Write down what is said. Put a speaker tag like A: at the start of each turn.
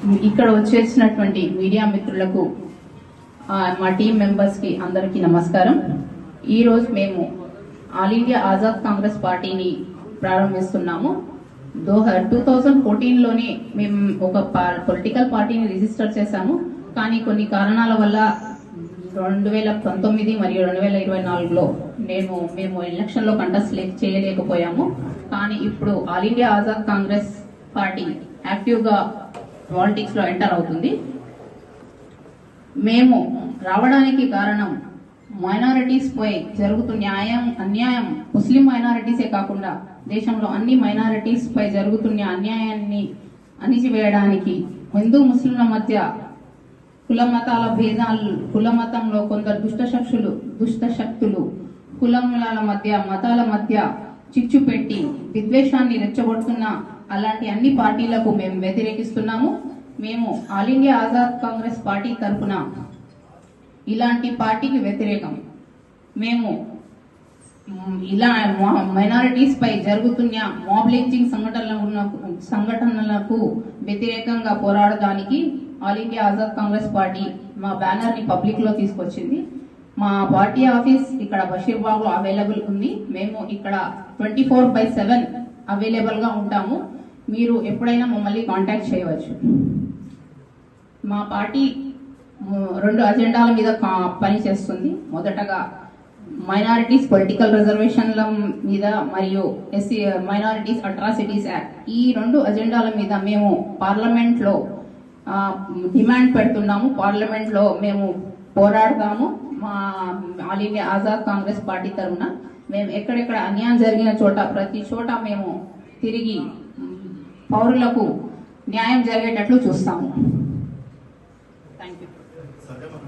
A: ఇక్కడ వచ్చేసినటువంటి మీడియా మిత్రులకు మా టీం మెంబర్స్ కి అందరికీ నమస్కారం. ఈ రోజు మేము ఆల్ ఇండియా ఆజాద్ కాంగ్రెస్ పార్టీని ప్రారంభిస్తున్నాము. 2014లోనే మేము ఒక పొలిటికల్ పార్టీని రిజిస్టర్ చేశాము. కానీ కొన్ని కారణాల వల్ల 2019 మరియు 2024లో మేము ఎలక్షన్ లో కంటెస్ట్ చేయలేకపోయాము. కానీ ఇప్పుడు all India Azad Congress party active గా పాలిటిక్స్ లో ఎంటర్ అవుతుంది. మేము రావడానికి కారణం మైనారిటీస్ పై జరుగుతున్న అన్యాయం ముస్లిం మైనారిటీసే కాకుండా దేశంలో అన్ని మైనారిటీస్ పై జరుగుతున్న అన్యాయాన్ని అణిచివేయడానికి హిందూ ముస్లింల మధ్య కుల మతాల భేదాలు, కుల మతంలో కొందరు దుష్ట శక్తులు కులముల మధ్య మతాల మధ్య చిచ్చు పెట్టి విద్వేషాన్ని రెచ్చగొడుతున్న అలాంటి అన్ని పార్టీలకు మేము వ్యతిరేకిస్తున్నాము. మేము all India Azad Congress party తరఫున ఇలాంటి పార్టీకి వ్యతిరేకం. మేము ఇలా మైనారిటీస్ పై జరుగుతున్న మాబ్ లించింగ్ సంఘటనలకు వ్యతిరేకంగా పోరాడడానికి all India Azad Congress party మా బ్యానర్ ని పబ్లిక్ లో తీసుకొచ్చింది. మా పార్టీ ఆఫీస్ ఇక్కడ బషీర్బాగ్ లో అవైలబుల్ ఉంది. మేము ఇక్కడ 24/7 అవైలబుల్ గా ఉంటాము. మీరు ఎప్పుడైనా మమ్మల్ని కాంటాక్ట్ చేయవచ్చు. మా పార్టీ 2 అజెండాల మీద పనిచేస్తుంది. మొదటగా మైనారిటీస్ పొలిటికల్ రిజర్వేషన్ల మీద మరియు మైనారిటీస్ అట్రాసిటీస్ యాక్ట్, ఈ 2 అజెండాల మీద మేము పార్లమెంట్ లో డిమాండ్ పెడుతున్నాము. పార్లమెంట్ లో మేము పోరాడతాము. మా all India Azad Congress party తరఫున మేము ఎక్కడెక్కడ అన్యాయం జరిగిన చోట ప్రతి చోట మేము తిరిగి పౌరులకు న్యాయం జరిగేటట్లు చూస్తాము. Thank you.